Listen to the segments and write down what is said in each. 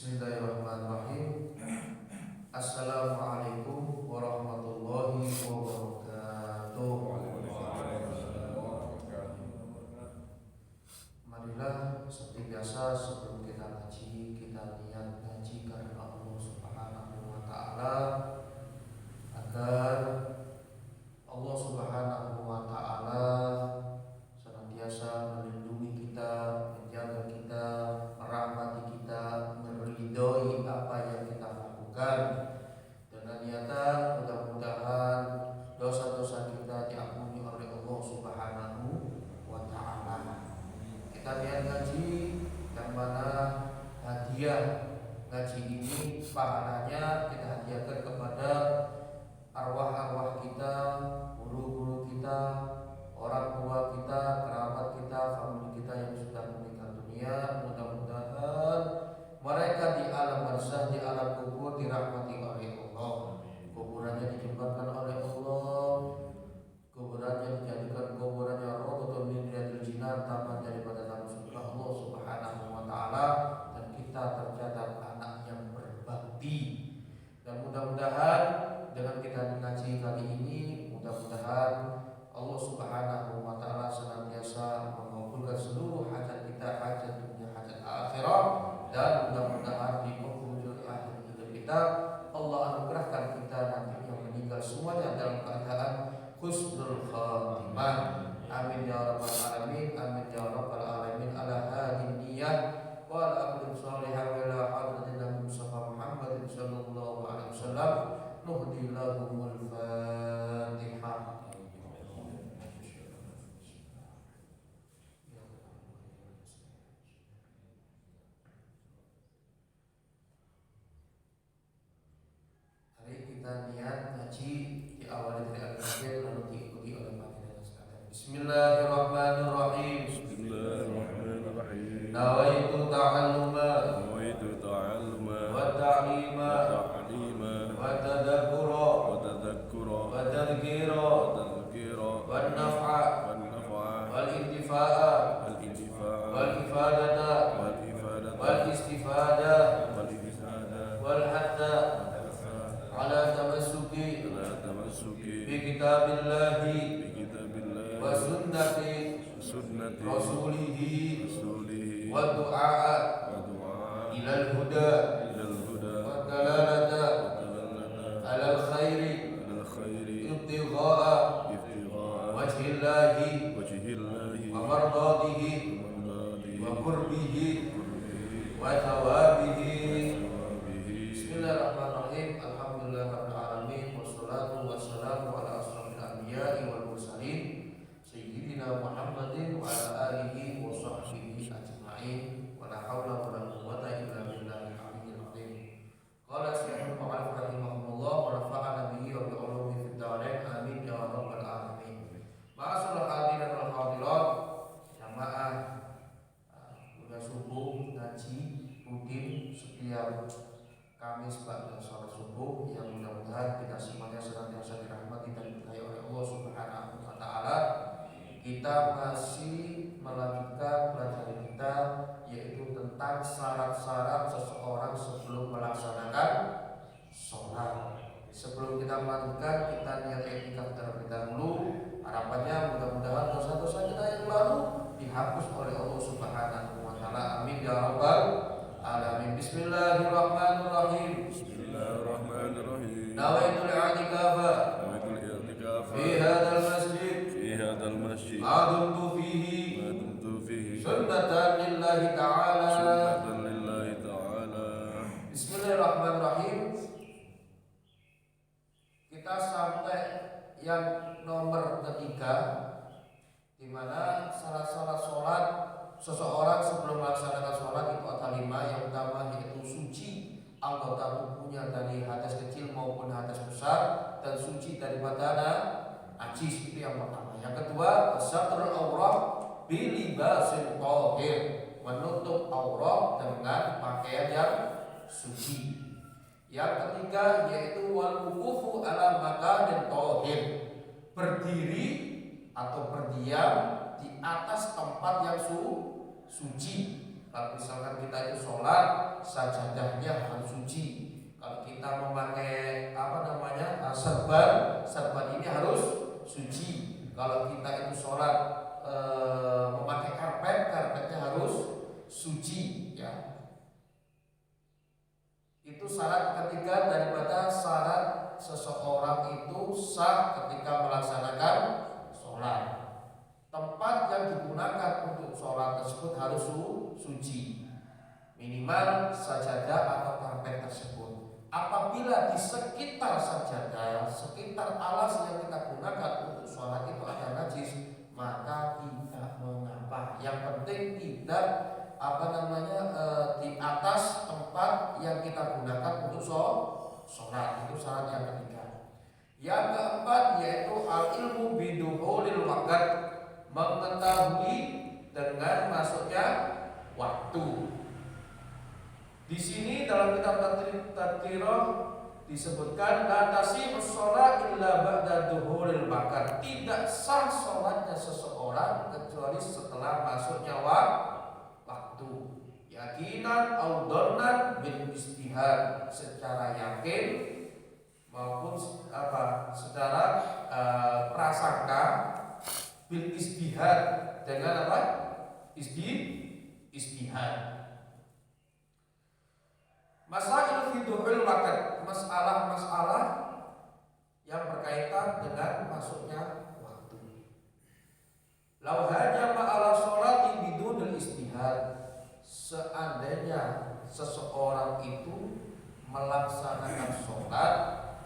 Bismillahirrahmanirrahim. Assalamualaikum warahmatullahi wabarakatuh. Marilah seperti biasa sebelum kita ngaji, kita niat ngaji karena Allah Subhanahu wa taala, agar Allah Subhanahu wa taala senantiasa melindungi kita, menjaga kita, merahmati kita, meridhoi apa yang kita lakukan, dengan niatan mudah-mudahan dosa-dosa kita diampuni oleh Allah Subhanahu wa taala. Kita niat ngaji yang mana hadiah ngaji ini pahalanya kita hadiahkan kepada arwah-arwah kita, guru-guru kita, orang tua kita, kerabat kita, famili kita yang sudah meninggal dunia. Mudah-mudahan mereka di alam barzakh, di alam kubur dirahmati oleh Allah, kuburannya dijembatkan oleh Allah, kuburannya dijadikan kuburannya raudhatun min riyadil jinan, taman daripada taman surga Allah Subhanahu wa taala, dan kita tercatat anak yang berbakti. Dan mudah-mudahan dengan kita mengaji kali ini, mudah-mudahan Allah Subhanahu wa taala senantiasa mengabulkan seluruh hajat kita, hajat dunia, hajat akhirat, dan mudah-mudahan di penghujung akhir hidup kita Allah anugerahkan kita nanti yang meninggal semuanya dalam keadaan husnul khatimah. Amin ya rabbal alamin, amin ya rabbal alamin. Ala hadin niyah wa ala aqdim salihah wa ila hadratin Nabi Mustafa Muhammadin sallallahu alaihi wasallam. Nuhdi lahumul Fatihah. Hari kita niat ngaji diawali dari al-Fatihah lalu diikuti oleh materi sekalian. Bismillahirrahmanirrahim. Bismillahirrahmanirrahim. Nawaitu ta'alluma wa ta'lima wa tadakkura wa tadhkira wa naf'a wal intifa'a wal ifadata wal istifada wal hatta ala tamassuki bi kitabillahi wa sunnati rasulihi wa du'a ilal huda wa dalalata alal khairi ibtigha'a wajhillahi wa mardadihi wa qurbihi wa thawabihi. Bismillahirrahmanirrahim. Alhamdulillahirabbil alamin, wassalatu wassalamu ala asrofil anbiya'i wal mursalin sayyidina Muhammadin wa ala alihi wa sahbihi ajma'in. Wa la haula wa la quwwata illa billahil aliyyil azim. Qala Syekhul Mu'allif rahimahullah wa nafa'ana bihi wa bi ulumihi fid dharain, amin ya rabbal alamin. Ma'asyiral hadirin wal hadirat, jamaah udah subuh ngaji rutin setiap Kamis pada sholat subuh, yang mudah-mudahan kita semuanya senantiasa dirahmati dan diberkahi oleh Allah Subhanahu wa taala. Kita masih melanjutkan pelajaran kita, yaitu tentang syarat-syarat seseorang sebelum melaksanakan sholat. Sebelum kita melanjutkan, kita niat etika terlebih dahulu. Harapannya mudah-mudahan dosa-dosa kita yang lalu dihapus oleh Allah Subhanahu wa taala. Amin ya rabbal alamin. Bismillahirrahmanirrahim. Nawaitul i'tikafa fi hadzal masjid aduntu fihi sunnatan lillahi ta'ala. Bismillahirrahmanirrahim. Kita sampai yang nomor ketiga, di mana syarat-syarat sholat seseorang sebelum melaksanakan sholat itu ada 5. Yang pertama yaitu suci anggota tubuhnya dari hadas kecil maupun hadas besar, dan suci daripada najis, itu yang pertama. Yang kedua, satrul aurat bilibasin thahir, menutup aurat dengan pakaian yang suci. Yang ketiga yaitu wal wuqufu ala makanin thahir, berdiri atau berdiam di atas tempat yang suci. Kalau misalkan kita itu sholat, sajadahnya harus suci. Kalau kita memakai serban ini harus suci. Kalau kita itu sholat memakai karpetnya harus suci, ya. Itu syarat ketiga daripada syarat seseorang itu sah ketika melaksanakan sholat. Tempat yang digunakan untuk sholat tersebut harus suci, minimal sajadah atau karpet tersebut. Apabila di sekitar sajadah, sekitar alas yang kita gunakan untuk sholat itu ada najis, maka tidak mengapa. Yang penting tidak di atas tempat yang kita gunakan untuk sholat. Itu syarat yang ketiga. Yang keempat yaitu al-ilmu biduhulil waqt, mengetahui dengan masuknya waktu. Di sini dalam kitab Tadhkirah disebutkan la tasihus shalah illa ba'da duhuril waqt. Tidak sah sholatnya seseorang kecuali setelah masuknya waktu. Yakinan au dhannan bil istihad, secara yakin maupun secara prasangka, bil istihad, dengan istihad. Masail fi duhul waqt, masalah yang berkaitan dengan masuknya waktu. Lau hanya ma'ala sholati bidunil istihad, seandainya seseorang itu melaksanakan sholat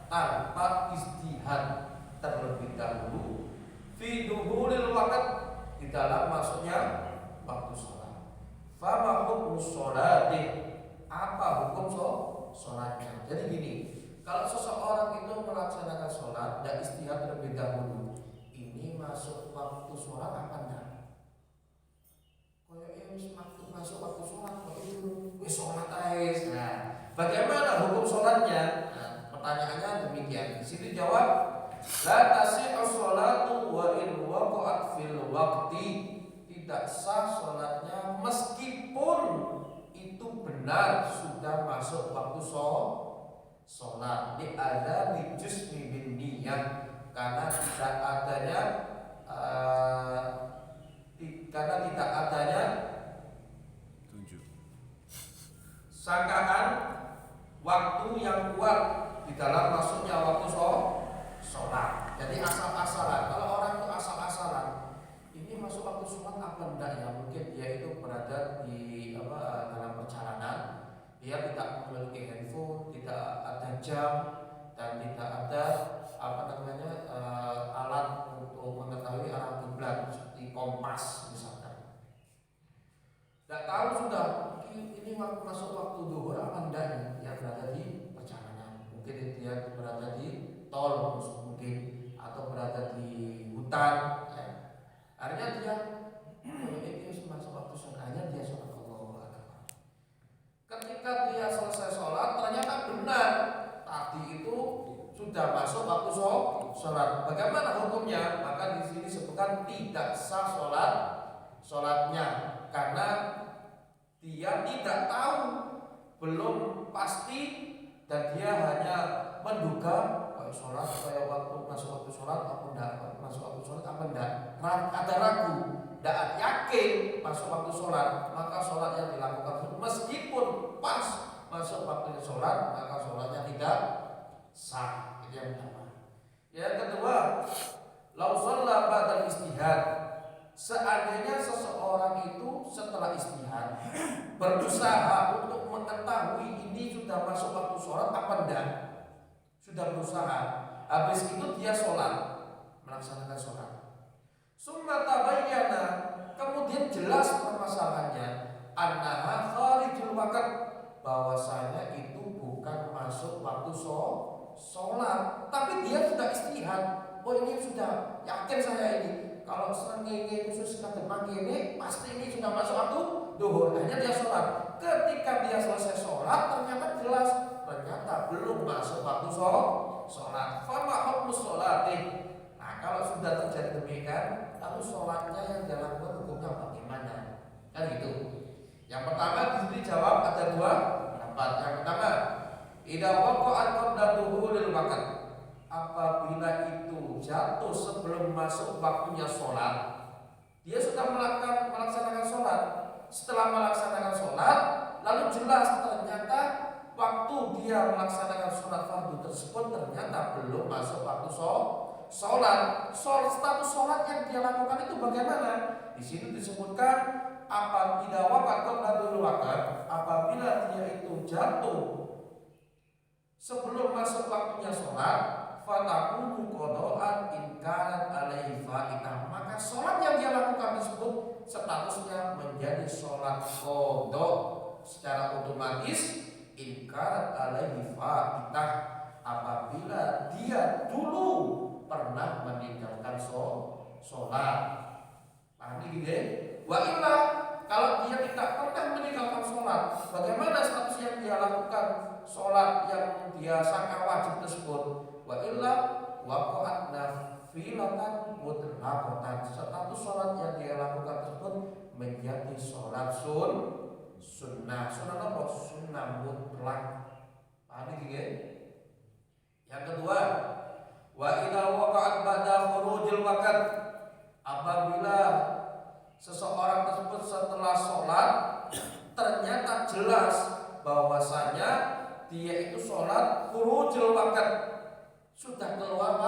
tanpa istihad terlebih dahulu, fi duhulil waqt, di dalam masuknya waktu sholat, fama hukum sholati, apa hukum sholatnya? Jadi gini, kalau seseorang itu melaksanakan sholat dan istihad terlebih dahulu, ini masuk waktu sholat apa enggak? Masuk waktu sholat, kok itu sholat aja. Nah, bagaimana hukum sholatnya? Nah, pertanyaannya demikian. Di sini jawab, la tasihhu sholatu wa in waqa'at fil waqti. Tidak sah sholatnya meskipun itu benar sudah masuk waktu sholat. Ini ada di juzmi bin niyah, karena tidak adanya sangkaan waktu yang kuat di dalam masuknya waktu sholat. Jadi asal-asalan. Kalau orang itu asal-asalan, ini masuk waktu sholat apa enggak ya? Mungkin dia itu berada di dalam perjalanan, dia tidak memiliki handphone, tidak ada jam, dan tidak ada alat untuk mengetahui arah kiblat seperti kompas misalkan. Tidak tahu sudah ini masuk waktu zuhur apa enggak nih? Dia berada di perjalanan, mungkin dia berada di tol mungkin, atau berada di hutan, ya. Akhirnya dia masuk waktu sholatnya, dia sholat Allahu Akbar. Ketika dia selesai sholat, ternyata benar tadi itu sudah masuk waktu sholat. Bagaimana hukumnya? Maka di sini disebutkan tidak sah sholatnya, karena dia tidak tahu, belum pasti, dan dia hanya menduga sholat supaya masuk waktu sholat apa enggak, masuk waktu sholat apa enggak, ada ragu, tidak yakin masuk waktu sholat, maka sholat yang dilakukan meskipun pas masuk waktunya sholat, maka sholatnya tidak sah. Itu yang pertama. Yang kedua, lau shalla ba'da istihad, seandainya seseorang itu setelah istihad berusaha untuk mengetahui ini sudah masuk waktu sholat apa enggak, sudah berusaha, habis itu dia sholat, melaksanakan sholat. Summa tabayyana, kemudian jelas permasalahannya, annaha kharijul waqt, bahwasanya itu bukan masuk waktu sholat, tapi dia sudah istihad. Oh, ini sudah yakin saya ini, kalau srengenge khusus sekadar mangkene pasti ini sudah masuk waktu duhur. Hanya dia sholat. Ketika dia selesai sholat, ternyata jelas, ternyata belum masuk waktu sholat. Fama hukmus sholati. Nah, kalau sudah terjadi demikian, lalu sholatnya yang dilakukan hukumnya bagaimana? Kan gitu. Yang pertama di sini jawab ada dua pendapat. Yang pertama, idza waqa'at qabla duhulil waqt, apabila itu jatuh sebelum masuk waktunya sholat, dia sudah melaksanakan sholat. Setelah melaksanakan sholat, lalu jelas ternyata waktu dia melaksanakan sholat fardu tersebut ternyata belum masuk waktu sholat. Status sholat yang dia lakukan itu bagaimana? Di sini disebutkan apabila apabila dia itu jatuh sebelum masuk waktunya sholat, fatakunu qada'an in kanat alaihi fa'idah, maka sholat yang dia lakukan tersebut statusnya menjadi sholat qada secara otomatis. In kanat alaihi fa'idah, apabila dia dulu pernah meninggalkan sholat. Paham ini gitu? Wa illa, kalau dia tidak pernah meninggalkan sholat, bagaimana status yang dia lakukan sholat yang dia sangka wajib tersebut? Wa illa waqa'at nafilatan mutlaqatan, status sholat yang dia lakukan tersebut menjadi sholat sunnah. Sunnah apa? Sunnah mutlak. Paham ini gitu? Yang kedua, wa idza waqa'at ba'da khurujil waqt, apabila seseorang tersebut setelah sholat ternyata jelas bahwasanya dia itu sholat khurujil waqt, sudah keluar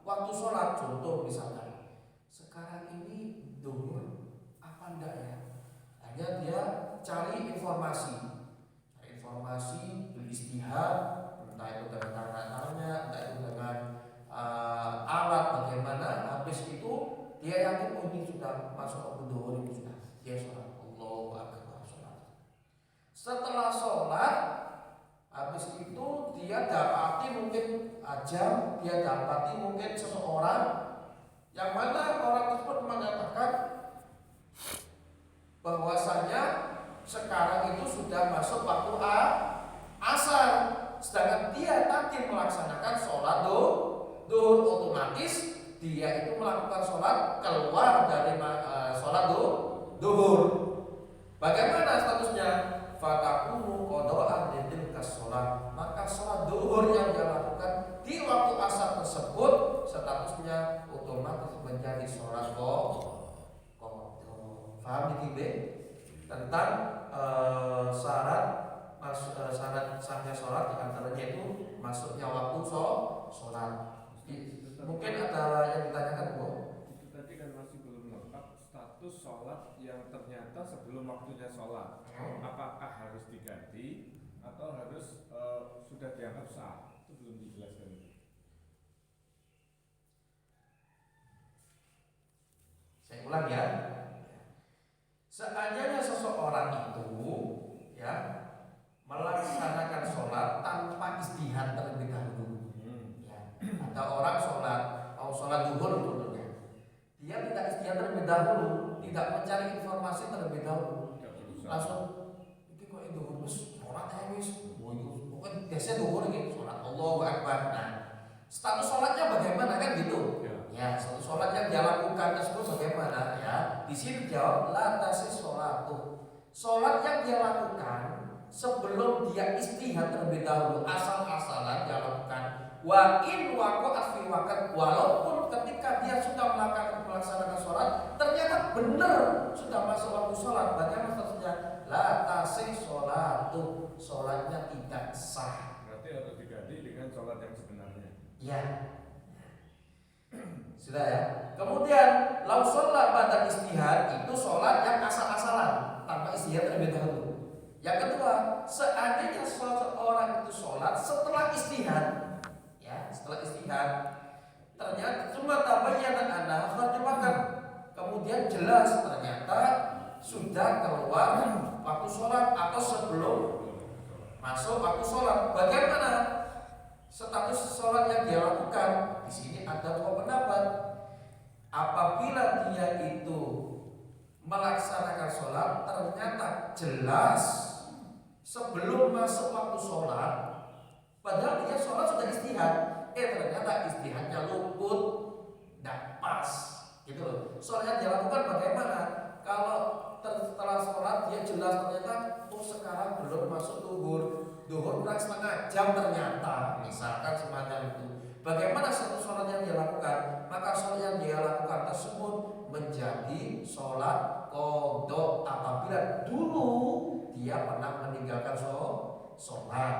waktu sholat. Contoh misalkan sekarang ini duhur apa enggak ya, hanya dia cari informasi beristihad, entah itu dengan tangannya, entah itu dengan alat bagaimana. Habis itu dia yakin ini sudah masuk waktu duhur, ini sudah dia sholat, Allahu akbar, sholat. Setelah sholat, habis itu dia dapati mungkin ajam, dia dapati mungkin seseorang yang mana orang tersebut mengatakan bahwasanya sekarang itu sudah masuk waktu asar, sedangkan dia tadi melaksanakan sholat duhur, otomatis dia itu melakukan sholat keluar dari sholat duhur. Bagaimana statusnya? Fatakunu qada'an lidilka sholat, maka sholat duhur yang dia lakukan di waktu asar tersebut statusnya otomatis menjadi sholat qadha. Paham ini tentang syarat sahnya sholat, diantaranya itu masuknya waktu sholat. Mungkin ada yang ditanyakan, Bu? Itu tadi kan masih belum lengkap status sholat yang ternyata sebelum waktunya sholat. Apakah harus diganti atau harus sudah dianggap sah? Itu belum dijelaskan. Saya ulang ya. Seandainya seseorang itu ya melaksanakan sholat tanpa istihad terlebih dahulu, ya, ada orang sholat duhur contohnya, dia tidak istihad terlebih dahulu, tidak mencari informasi terlebih dahulu, langsung ini kok itu harus sholat habis, pokoknya biasanya duhur gitu, sholat Allahu akbar. Nah, status sholatnya bagaimana kan gitu? Ya, status sholat yang dia lakukan tersebut bagaimana? Ya, di sini jawab la tasih sholatuh. Sholat yang dia lakukan sebelum dia istihad terlebih dahulu, asal-asalan dia lakukan. Wa in waqa'at fi waqt, walaupun ketika dia sudah melaksanakan sholat ternyata benar sudah masuk waktu sholat, bagaimana statusnya? La tasih sholatuh, sholatnya tidak sah. Berarti harus diganti dengan sholat yang sebenarnya. Ya. Sudah ya. Kemudian lau sholat pada istihad, itu sholat yang asal-asalan tanpa istihad terlebih dahulu. Yang kedua, seandainya seseorang itu sholat setelah istihad, ya, setelah istihad, ternyata cuma tabayyana anna kharjul waqt, kemudian jelas ternyata sudah keluar waktu sholat atau sebelum masuk waktu sholat. Bagaimana status sholat yang dia lakukan? Di sini ada dua pendapat. Apabila dia itu melaksanakan sholat ternyata jelas sebelum masuk waktu sholat, padahal dia sholat sudah istihad, ternyata istihadnya luput, tidak pas, gitu loh. Sholat yang dia lakukan bagaimana? Kalau setelah sholat dia yang jelas ternyata sekarang belum masuk duhur kurang setengah jam ternyata, misalkan semacam itu. Bagaimana satu sholat yang dia lakukan? Maka sholat yang dia lakukan tersebut menjadi sholat qadha apabila dulu dia pernah meninggalkan sholat.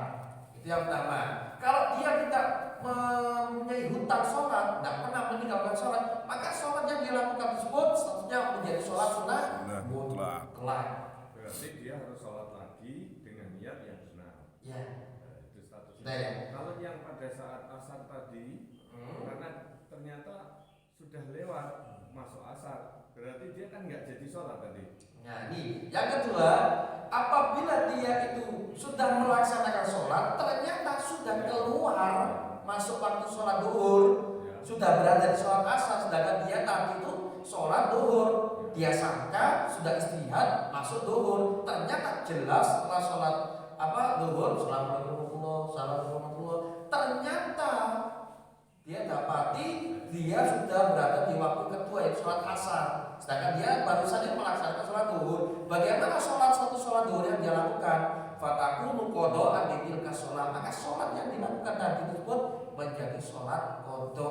Itu yang pertama. Kalau dia tidak mempunyai hutang sholat, tidak pernah meninggalkan sholat, maka sholat yang dia lakukan tersebut statusnya menjadi sholat sunnah mutlak. Berarti dia harus sholat lagi dengan niat yang benar. Ya. Itu statusnya. Nah, ya. Kalau yang pada saat asar tadi, karena ternyata sudah lewat masuk asar, berarti dia kan nggak jadi sholat tadi. Nah, ini yang kedua, apabila dia itu sudah melaksanakan sholat, ternyata sudah keluar masuk waktu sholat duhur, sudah berada di sholat asar, sedangkan dia tadi itu sholat duhur, dia sangka sudah istirahat masuk duhur, ternyata jelas setelah sholat duhur, Assalamualaikum, ternyata dia dapati dia sudah berada di waktu kedua yaitu sholat asar, sedangkan dia baru saja melaksanakan sholat duhur. Bagaimana satu sholat duhur yang dia lakukan? Fatakunu qadha adil sholat, maka sholat yang dilakukan tadi tersebut menjadi sholat qadha,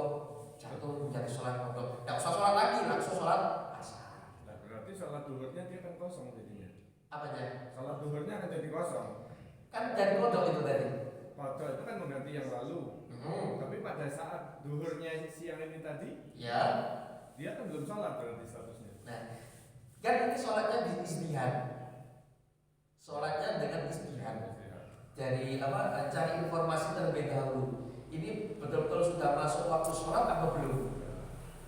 jatuh menjadi sholat qadha. Tidak usah sholat lagi, langsung sholat asar. Nah, berarti sholat duhurnya dia kan kosong jadinya. Apanya? Sholat duhurnya akan jadi kosong. Kan dari qadha itu tadi. Qadha itu kan mengganti yang lalu. Tapi pada saat duhurnya siang ini tadi, ya, dia kan belum sholat berarti statusnya. Nah, kan ini sholatnya di istihad, sholatnya dengan istihad. Jadi cari informasi terlebih dahulu. Ini betul-betul sudah masuk waktu sholat apa belum?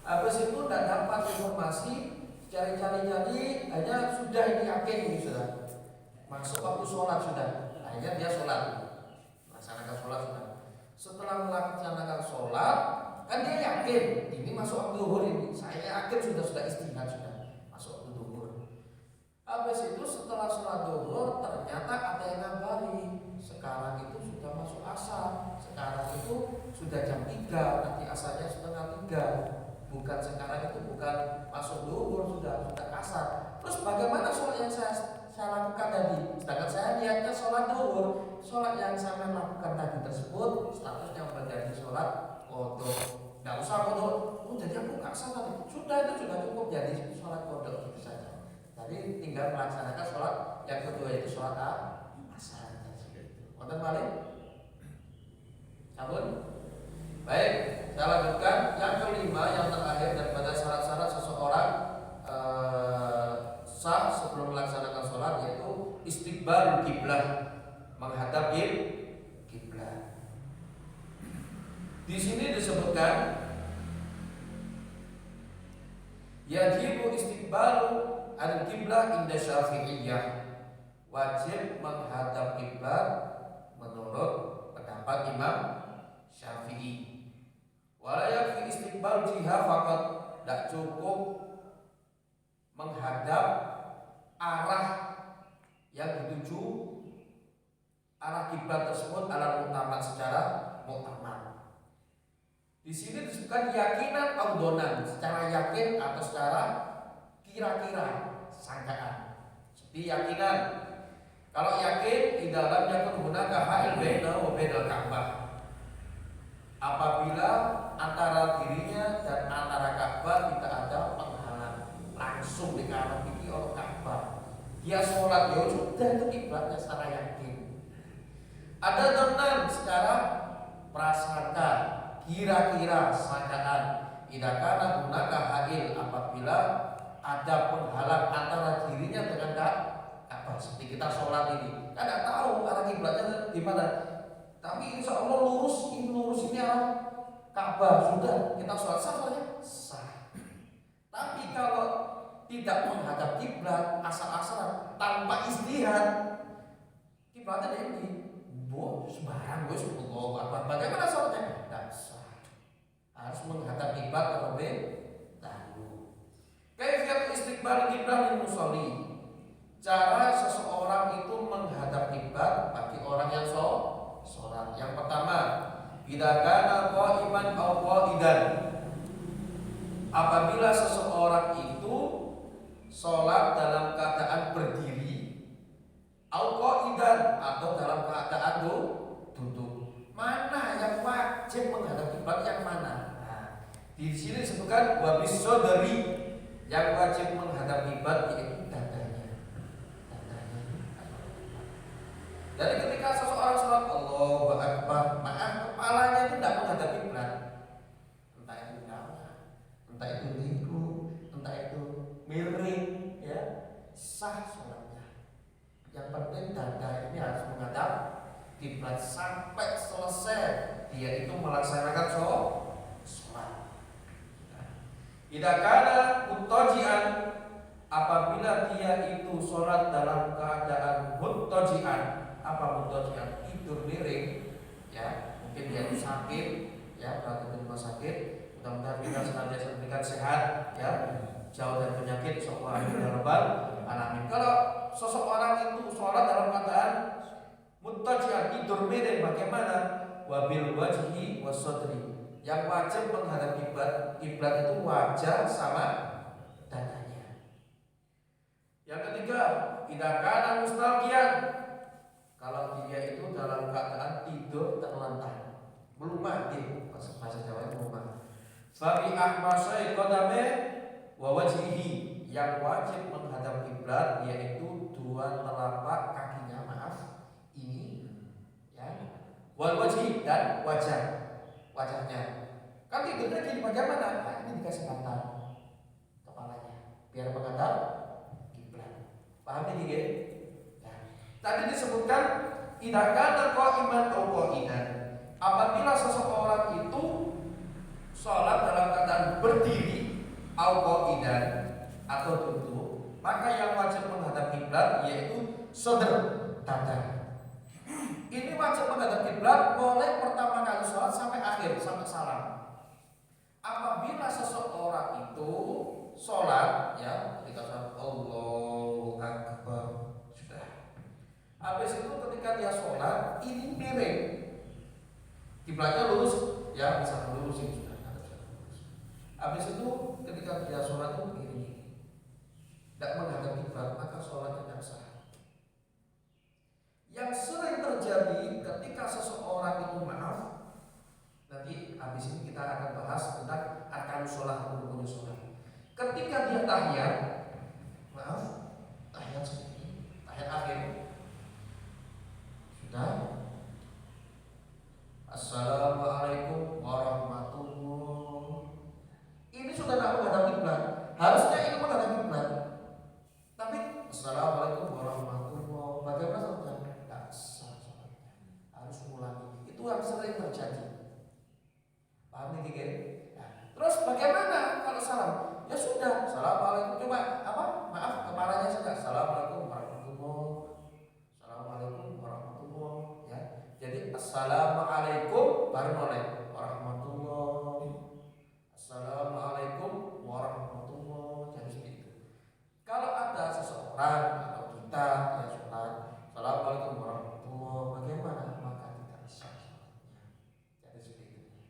Habis itu tidak dapat informasi, cari-cari hanya sudah ini yakin ini sudah masuk waktu sholat sudah. Akhirnya dia sholat, melaksanakan sholat sudah. Setelah melaksanakan sholat, kan dia yakin ini masuk waktu duhur ini. Saya yakin sudah istihad sudah masuk waktu duhur. Habis itu setelah sholat duhur ternyata ada yang ngabari sekarang itu sudah masuk asar. Sekarang itu sudah jam 3, nanti asarnya setengah 3. Bukan sekarang itu bukan masuk duhur, sudah asar. Terus bagaimana sholat yang saya lakukan tadi? Sedangkan saya niatnya sholat duhur. Sholat yang saya lakukan tadi tersebut statusnya menjadi sholat qadha. Tidak usah qadha. Jadi aku nggak salah. Sudah cukup jadi sholat qadha itu saja. Jadi tinggal melaksanakan sholat yang kedua yaitu sholat asar. Wonten malih? Sampun? Baik, saya lanjutkan yang kelima, yang terakhir daripada syarat-syarat seseorang sah sebelum melaksanakan sholat yaitu istiqbal kiblah, menghadap kiblat. Di sini disebutkan yajibu istiqbalu al-kiblah inda Syafi'iyah, wajib menghadap kiblat menurut pendapat Imam Syafi'i. Wala yakfi istiqbal jihah faqat, tidak cukup menghadap arah yang dituju arah kiblat tersebut ala muktamad secara muktamad. Di sini disebutkan yakinan audonan, secara yakin atau secara kira-kira, sangkaan. Seperti yakinan. Kalau yakin di dalamnya pun gunakan ha'il baina wa bainal Ka'bah. Apabila antara dirinya dan antara Ka'bah tidak ada penghalang, langsung di kanan kiri oleh Ka'bah. Dia sholat ya sudah itu kiblatnya secara yakin. Ada donan secara prasangka, kira-kira, sangkaan. Tidak karena gunakan ha'il apabila ada penghalang antara dirinya dengan Ka'bah. Seperti kita sholat ini, kan tidak tahu arah kiblatnya di mana. Tapi insya Allah lurus ini arah Ka'bah, sudah kita sholat sah. Tapi kalau tidak menghadap kiblat asal-asalan tanpa istihad, kiblatnya ini sembarang bagaimana sholatnya? Tidak sah. Harus menghadap kiblat terlebih dahulu. Kaifiyat istiqbal kiblat lil musolli, cara seseorang itu menghadap kiblat bagi orang yang sholat. Yang pertama, idza kana qa'iman aw qa'idan, apabila seseorang itu sholat dalam keadaan berdiri atau dalam keadaan duduk. Mana yang wajib menghadap kiblat, yang mana? Nah, di sini disebutkan wabis sodari, yang wajib menghadap kiblat yaitu dadanya. Jadi ketika seseorang sholat Allahu Akbar, maka kepalanya itu tidak menghadap kiblat. Entah itu bawah, entah itu liku, entah itu miring, ya, sah sholatnya. Yang penting dada ini harus menghadap kiblat sampai selesai dia itu melaksanakan sholat. Tidak kana muttaji'an, apabila dia itu sholat dalam keadaan muttaji'an. Apa muttaji'an? Tidur miring, ya, mungkin dia itu sakit, ya, berada di rumah sakit. Mudah-mudahan kita senantiasa diberikan sehat, ya, jauh dari penyakit. Amin ya rabbal alamin. Kalau seseorang itu sholat dalam keadaan muttaji'an, tidur miring, bagaimana? Wabil wajhi wasodri, yang wajib menghadap kiblat itu wajah sama dadanya. Yang ketiga, tidak kana mustalqiyan, kalau dia itu dalam keadaan tidur terlentang, melumah, bahasa Jawa itu melumah. Fabi ahmasai qadame wa wajhihi, yang wajib menghadap kiblat yaitu dua telapak kakinya, ini, ya, wal wajhi, dan wajahnya. Kan tidurnya gini, bagaimana? Nah, ini dikasih bantal kepalanya biar menghadap kiblat. Paham ini, ya? Nah, tadi disebutkan idza kana qa'iman aw qa'idan, apabila seseorang itu sholat dalam keadaan berdiri aw qa'idan atau duduk, maka yang wajib menghadap kiblat yaitu sodr, dada. Ini wajib menghadap kiblat mulai pertama kali sholat sampai akhir, sampai salam. Apabila seseorang itu sholat, ya, ketika sholat Allahu Akbar, sudah. Habis itu ketika dia sholat, ini miring, kiblatnya lurus, ya, bisa lurus, ini sudah. Habis itu ketika dia sholat itu begini, tidak menghadap kiblat, maka sholatnya tidak sah. Yang sering terjadi ketika seseorang itu, maaf, nanti habis ini kita akan bahas tentang arkanus sholat, rukun sholat. Ketika dia tahiyat, maaf, tahiyat seperti tahiyat akhir, sudah, assalamualaikum warahmatullahi, ini sudah tidak menghadap kiblat. Harusnya ini menghadap kiblat, tapi assalamualaikum warahmatullahi, bagaimana sholatnya? Tidak sah sholatnya, harus ulangi. Itu yang sering terjadi. Paham nih, Gigi? Nah, terus bagaimana kalau salam? Ya sudah, assalamualaikum, cuma apa? Maaf, kepalanya saja. Assalamualaikum warahmatullahi, assalamualaikum warahmatullahi, ya. Jadi assalamualaikum baru mulai warahmatullahi, assalamualaikum warahmatullahi, jadi seperti itu. Kalau ada seseorang atau kita yang sholat, assalamualaikum warahmatullahi, bagaimana? Maka tidak sah sholatnya. Jadi seperti itu.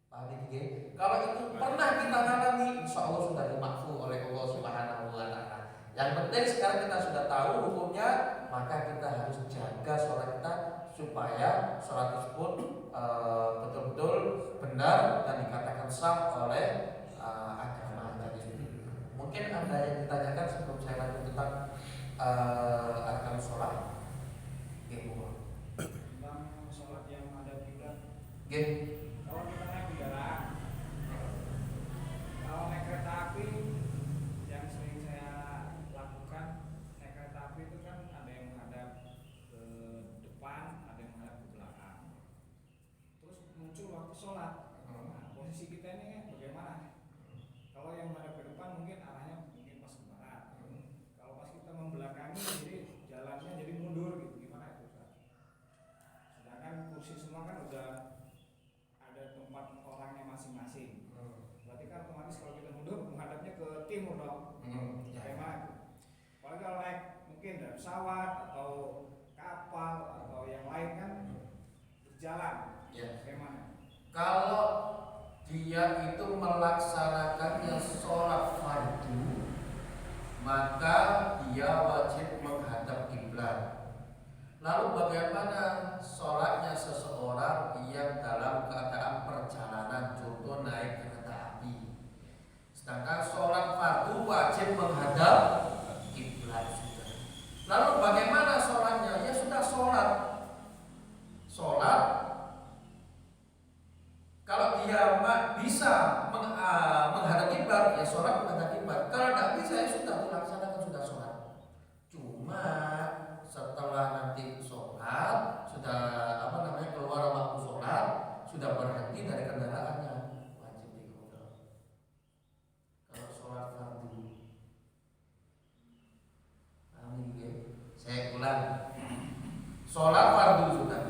Paham ini? Kalau itu pernah kita alami, insya Allah sudah dimaafkan oleh Allah Subhanahu wa Ta'ala. Yang penting sekarang kita sudah tahu hukumnya, maka kita harus jaga sholat kita supaya sholat tersebut betul-betul benar dan dikatakan sah oleh agama tadi. Mungkin ada yang ditanyakan sebelum saya lanjut tentang arkanus sholat. Tentang sholat yang ada kiblat. Kalau kita naik kendaraan, kalau naik kereta api, yang sering saya lakukan, naik kereta api itu kan ada yang menghadap ke depan, ada yang menghadap ke belakang. Terus muncul waktu sholat. Nah, posisi kita ini bagaimana? Kalau yang menghadap ke depan mungkin arahnya mungkin pas ke barat. Kalau pas kita membelakangi, jadi jalannya jadi mundur gitu. Gimana itu, Ustaz? Sedangkan kursi semua kan udah ada tempat orangnya masing-masing. Berarti kan otomatis kalau kita mundur menghadapnya ke timur dong. Bagaimana itu? Apalagi kalau naik mungkin dari pesawat atau kapal atau yang lain kan berjalan. Ya. Bagaimana? Kalau dia itu melaksanakannya sholat fardu, maka dia wajib menghadap kiblat. Lalu bagaimana sholatnya seseorang yang dalam keadaan perjalanan, contoh naik kereta api. Sedangkan sholat fardu wajib menghadap kiblat. Lalu bagaimana sholatnya? Ya sudah sholat. Sholat kalau dia bisa menghadap kiblat, ya sholat menghadap kiblat. Kalau tidak bisa, ya sudah dilaksanakan, sudah sholat. Cuma setelah nanti sholat, sudah keluar waktu sholat, sudah berhenti dari kendaraannya, wajib diqodha. Kalau sholat fardu, saya ulang, sholat fardu sudah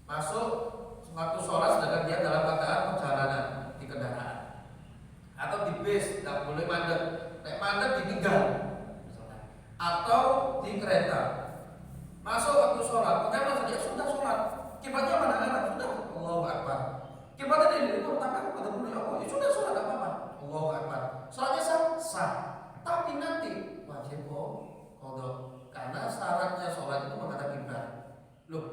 masuk waktu sholat, sedangkan dia dalam keadaan perjalanan di kendaraan atau di bis, tidak boleh mandek. Nek mandek ditinggal, atau di kereta. Masuk waktu sholat, bagaimana saja sudah sholat. Kiblatnya mana arah? Sudah, Allahu Akbar. Kiblatnya di tapi aku pada mulai Allah. Ya sudah sholat apa apa. Allahu Akbar. Sholatnya sah. Tapi nanti wajib qodha. Karena syaratnya sholat itu menghadap kiblat. Loh,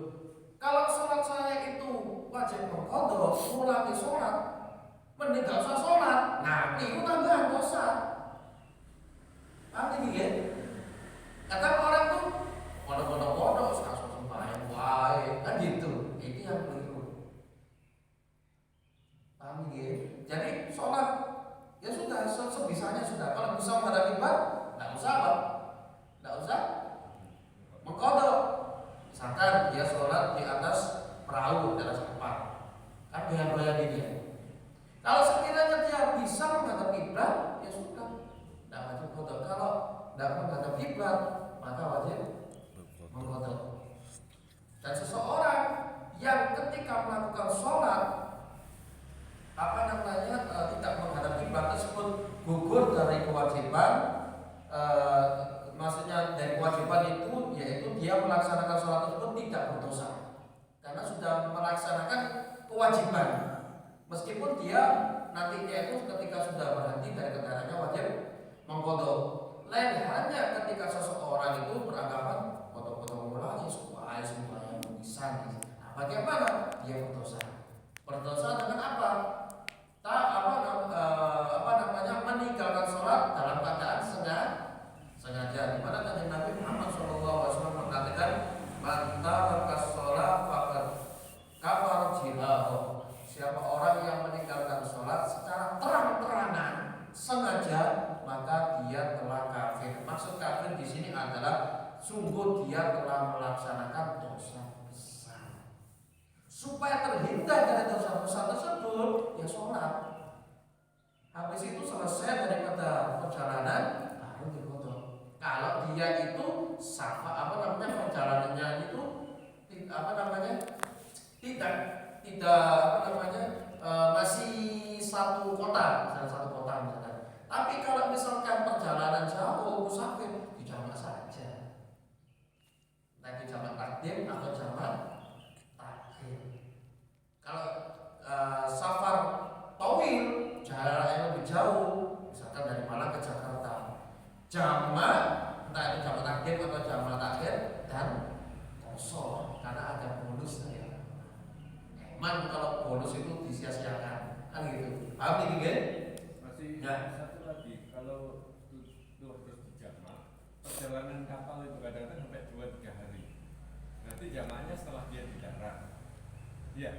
kalau sholat saya itu wajib qodha, ulangi sholat, mending gak usah sholat. Nah, itu tambahan dosa. Paham ini ya? Kadang orang tuh bodoh-bodoh kasus sembahyang wae, kan gitu. Ini yang keliru. Paham ya? Jadi sholat ya sudah sebisanya sudah. Kalau bisa menghadap kiblat, enggak usah apa? Enggak usah mengqodha. Misalkan dia sholat di atas perahu, di atas kapal, kan bayang-bayang dia. Kalau sekiranya dia bisa menghadap kiblat, ya sudah, tidak wajib qodha. Kalau tidak menghadap kiblat, maka wajib mengqodha. Dan seseorang yang ketika melakukan sholat tidak menghadap kiblat tersebut gugur dari kewajiban, maksudnya dari kewajiban itu yaitu dia melaksanakan sholat tersebut tidak berdosa karena sudah melaksanakan kewajiban, meskipun dia nantinya itu ketika sudah berhenti dari kendaraannya wajib mengqodha. Lain halnya ketika seseorang itu beranggapan qodha mengulangi supaya semuanya bisa. Nah, bagaimana dia berdosa? Berdosa dengan apa? Meninggalkan sholat dalam keadaan sengaja. Di mana kanjeng Nabi Muhammad SAW mengatakan, "Man taraka sholat faqad kafara jihad." Siapa orang yang meninggalkan sholat secara terang-terangan sengaja, maka dia telah kafir. Maksud kafir di sini adalah sungguh dia telah melaksanakan dosa besar. Supaya terhindar dari dosa besar tersebut, ya sholat. Habis itu selesai daripada perjalanan, baru diqodha. Kalau dia itu perjalanannya itu masih satu kota, misalkan. Tapi kalau misalkan perjalanan jauh, musafir, dijamak saja. Nanti jamak takdim atau jamak takhir. Kalau safar tawil, jarak yang lebih jauh, misalkan dari Malang ke Jakarta, jamak entah itu jamak takdim atau jamak takhir dan kosong karena ada bonus ya. Eman kalau bonus itu disia-siakan, kan gitu. Paham nih, Masih ya. satu lagi, kalau terus dijamak, perjalanan kapal itu kadang-kadang sampai 2-3 hari. Nanti jamaknya setelah dia di darat. Iya.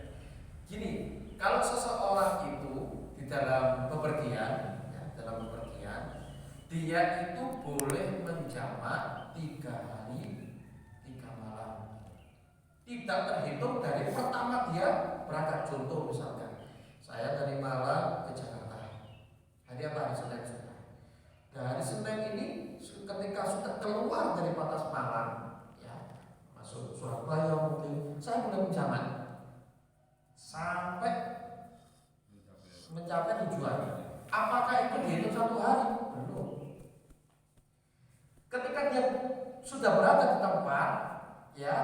Gini, kalau seseorang itu di dalam bepergian, dia itu boleh menjamak 3 hari 3 malam. Tidak terhitung dari pertama dia berangkat. Contoh misalkan, saya dari Malang ke Jakarta. Hari apa? Hari Senin sudah. Nah, hari Senin ini ketika sudah keluar dari batas Malang, ya, masuk Surabaya mungkin, saya mulai menjamak sampai mencapai tujuan. Apakah itu dihitung 1 hari? Belum. Ketika dia sudah berada di tempat, ya,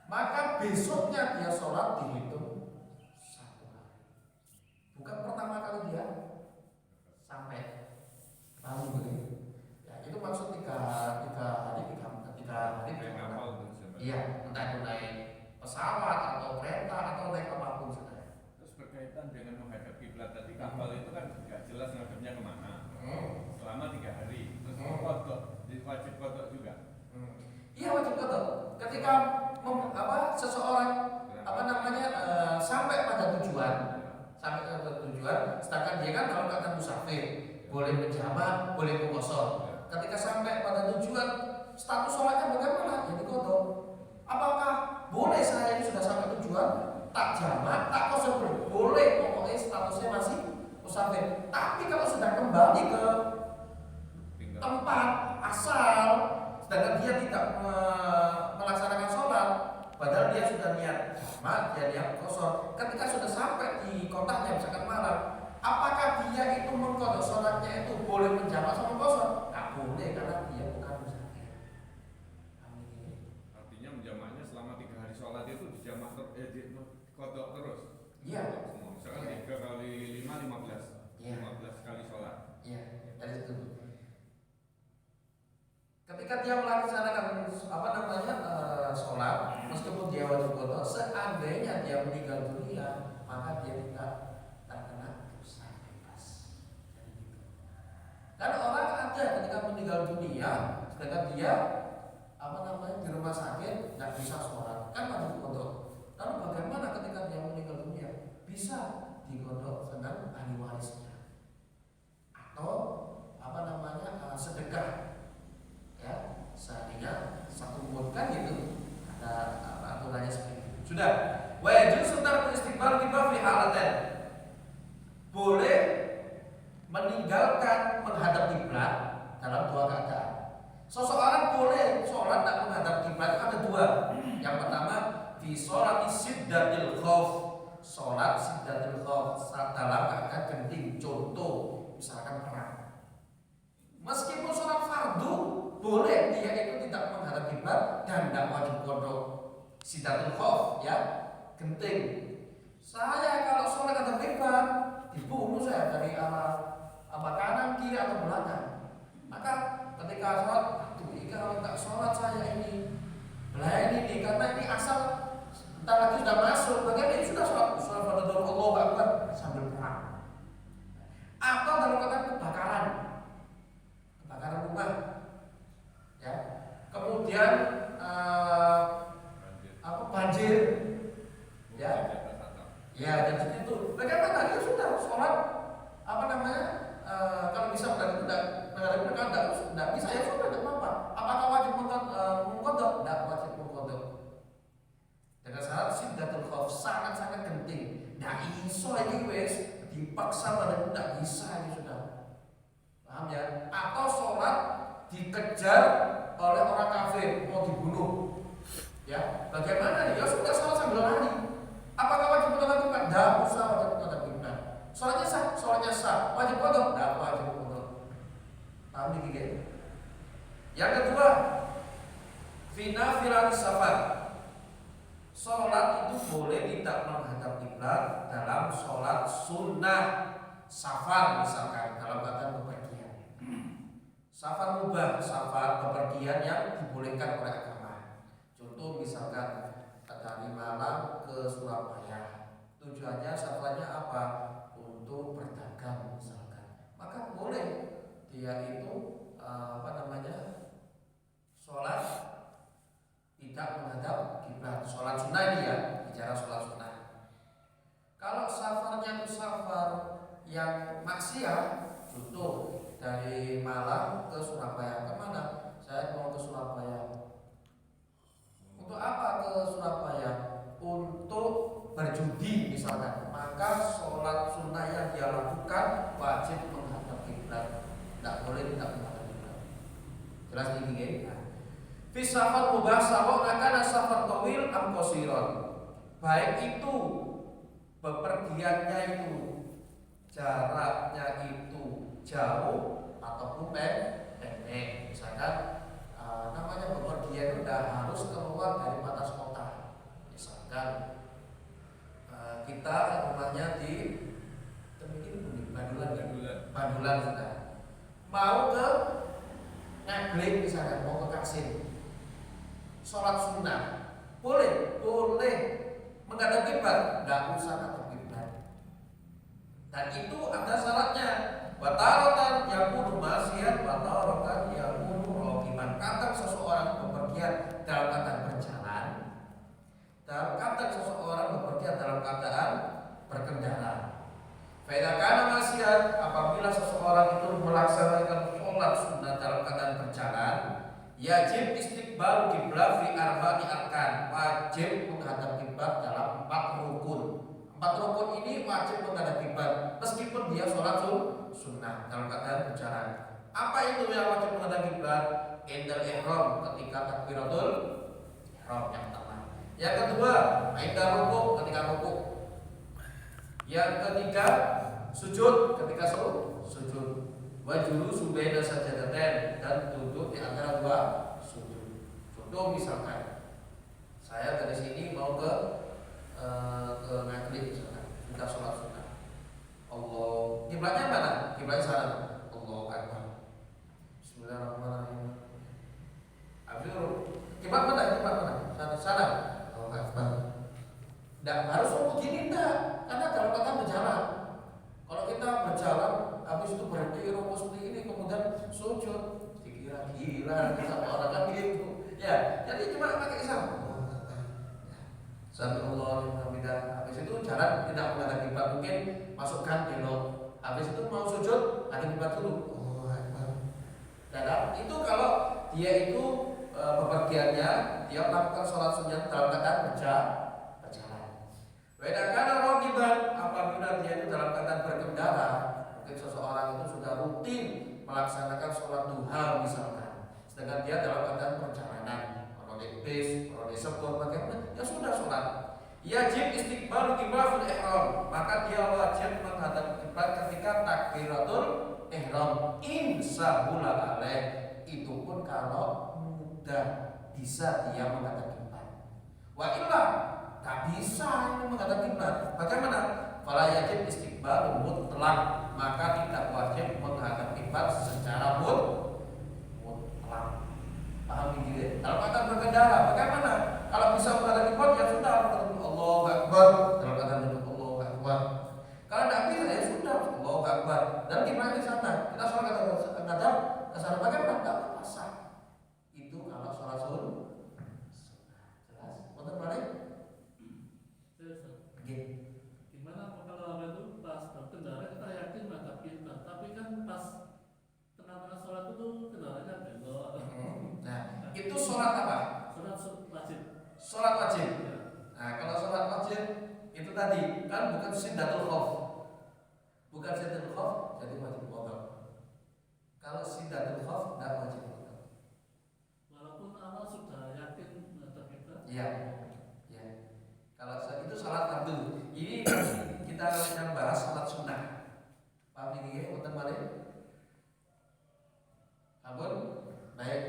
maka besoknya dia sholat dihitung 1 hari. Bukan pertama kali dia sampai. Paham ya? Itu maksud 3 hari 3 ngadepnya kemana selama 3 hari, terus kodok, wajib kodok juga. Iya, wajib kodok. Ketika seseorang sampai pada tujuan, sedangkan dia kan dalam keadaan musafir, boleh menjamak, boleh mengkosor. Ketika sampai pada tujuan, status sholatnya bagaimana? Jadi kodok. Apakah boleh saya ini sudah sampai tujuan, tak jamak, tak kosor? Boleh, pokoknya statusnya masih musafir. Tapi kalau sudah kembali ke tempat asal, sedangkan dia tidak melaksanakan sholat, padahal dia sudah niat jamak, dia niat kosor. Ketika sudah sampai di kotanya, misalkan malam, apakah dia itu mengkodok sholatnya itu boleh menjamak sama kosor? Nggak boleh, karena dia bukan musafir. Artinya menjamaknya selama 3 hari sholat itu dijamak kodok terus. Iya. Misalkan 3 kali 5, 15. Iya. 15 kali sholat. Iya, dari situ. Ketika dia melaksanakan sholat, meskipun dia wajib kodok, seandainya dia meninggal dunia, maka dia tidak terkena dosa bebas. Karena orang ada ketika meninggal dunia, sedangkan dia di rumah sakit tidak bisa sholat, kan wajib kodok. Lalu bagaimana ketika dia meninggal dunia? Bisa dikodok dengan ahli warisnya, atau sedekah. Ya, seandainya satu umur kan gitu, ada aturannya seperti itu. Sudah. Wa yajuzu tarku istiqbal qiblah fi halatain. Boleh meninggalkan menghadap kiblat dalam 2 keadaan. Seseorang boleh sholat tak menghadap kiblat, ada 2. Yang pertama, fi sholati siddatil khauf. Sholat siddatil khauf dalam keadaan genting. Contoh, misalkan perang. Meskipun sholat fardu, boleh dia itu tidak menghadap kiblat dan tidak wajib kodok. Siddatul khauf, ya, genting. Saya kalau sholat menghadap kiblat, dibunuh saya dari arah kanan, kiri atau belakang. Maka ketika sholat, kalau tak sholat saya ini belah ini karena ini asal entar lagi sudah masuk, bagaimana ini sudah sholat pada Allahu Akbar sambil perang. Atau dalam keadaan kebakaran rumah, ya, kemudian banjir, ya, dan segitu. Bagaimana dia sudah sholat kalau bisa tidak bisa ya sudah tidak apa-apa. Apakah wajib mengkodok? Tidak wajib mengkodok. Dengan syarat siddatul khauf, sangat-sangat genting. Nah iso ini wes dipaksa pada tidak bisa ini sudah. Paham ya? Atau sholat dikejar oleh orang kafir mau dibunuh. Ya, bagaimana nih? Ya sudah sholat sambil lari. Apakah wajib menghadap kiblat? Tidak usah wajib menghadap kiblat. Sholatnya sah. Wajib kodok? Tidak wajib kodok. Paham nih gini? Yang kedua, fina filan safar. Sholat itu boleh tidak menghadap kiblat dalam sholat sunnah safar, misalkan dalam keadaan bepergian. Safar mubah, safar bepergian yang dibolehkan oleh agama. Contoh misalkan dari Malang ke Surabaya, tujuannya safarnya apa? Untuk berdagang misalkan. Maka boleh dia itu sholat tidak menghadap kiblat. Sholat sunnah ini ya, bicara sholat sunnah. Kalau safarnya itu safar yang maksiat, contoh dari Malang ke Surabaya, kemana? Saya mau ke Surabaya. Untuk apa ke Surabaya? Untuk berjudi misalkan. Maka sholat sunnah yang dia lakukan wajib menghadap kiblat. Tidak boleh tidak menghadap kiblat. Jelas ini ya? Fi safar mubah sawa'un kana safar tawil am qasiran. Baik itu bepergiannya itu jaraknya itu jauh ataupun pendek. Misalkan namanya bepergian itu tidak harus keluar dari batas kota. Misalkan kita rumahnya di Bandulan sudah. Mau ke Ngaglik misalkan, mau ke Kasir. Sholat sunnah boleh menghadap kiblat, tidak usah menghadap kiblat. Dan itu ada syaratnya, Wataratan yakunu masihan, wataratan yakunu rokiman. Kadang seseorang bepergian dalam keadaan berjalan, kadang seseorang bepergian dalam keadaan berkendara. Faidakana masihan, apabila seseorang itu melaksanakan sholat sunnah dalam keadaan berjalan, yajib istiqbal kiblat fi arba'i arkan, wajib menghadap kiblat dalam 4 rukun. 4 rukun ini wajib menghadap kiblat meskipun dia sholat sunnah dalam keadaan berjalan. Apa itu yang wajib menghadap kiblat? Indal ihram, ketika takbiratul ihram yang pertama. Yang kedua, indal rukuk, ketika rukuk. Yang ketiga, sujud, ketika sujud. Wa julusu baina sajadatain, dan duduk di antara 2 sujud. Contoh misalkan saya dari sini mau ke maghrib misalkan, kita sholat sunnah. Allah, kiblatnya mana? Kiblatnya sana. Allahu Akbar. Bismillahirrahmanirrahim. Habis itu kiblat mana? Kiblat mana? Sana. Allahu Akbar. Tidak harus begini, enggak. Karena dalam keadaan berjalan. Kalau kita berjalan, habis itu berhenti rukuk seperti ini, kemudian sujud, dikira gila sama orang kan gitu. Ya, jadi cuma pakai isam. Subhanallah, alhamdulillah. Habis itu jalan tidak menghadap kiblat, mungkin masukkan belok. Habis itu mau sujud, ada kiblat dulu. Oh, dan itu kalau dia itu bepergiannya, dia melakukan sholat sunnah dalam keadaan berjalan. Wedakana rogiban, apabila dia itu dalam keadaan berkendara, mungkin seseorang itu sudah rutin melaksanakan sholat duha misalkan, sedangkan dia dalam keadaan perjalanan, kalau di bis, kalau di sepur, bagaimana? Ya sudah sholat. Yajib istiqbal kiblat fil ihram, maka dia wajib menghadap kiblat ketika takbiratul ihram. Insahula alaih, itu pun kalau mudah bisa dia menghadap kiblat. Wa illah, tak bisa ini menghadap kiblat. Bagaimana? Fala yajib istiqbal mutlak, maka tidak wajib menghadap kiblat secara mutlak. Paham ini? Kalau akan berkendara, bagaimana? Kalau bisa menghadap kiblat ya sudah, Allahu Akbar, dalam keadaan duduk Allahu Akbar. Kalau tidak bisa ya sudah, Allahu Akbar. Dan kiblat di sana, kita sholat menghadap ke sana, bagaimana? Tidak apa-apa. Itu kalau sholat sunnah. Jelas? Betul balik? Gimana kalau itu pas berkendara kita yakin menghadap kiblat, tapi kan pas tengah-tengah sholat itu kendaraannya belok. Nah, itu sholat apa? Sholat wajib. Sholat wajib. Nah, kalau sholat wajib itu tadi kan bukan siddatul khauf. Bukan siddatul khauf, jadi wajib qadha. Kalau siddatul khauf tidak wajib qadha. Walaupun awal sudah yakin menghadap kiblat. Iya. Kalau itu sholat fardu. Ini kita yang bahas sholat sunnah. Paham ini? Untuk balik. Ampun. Baik.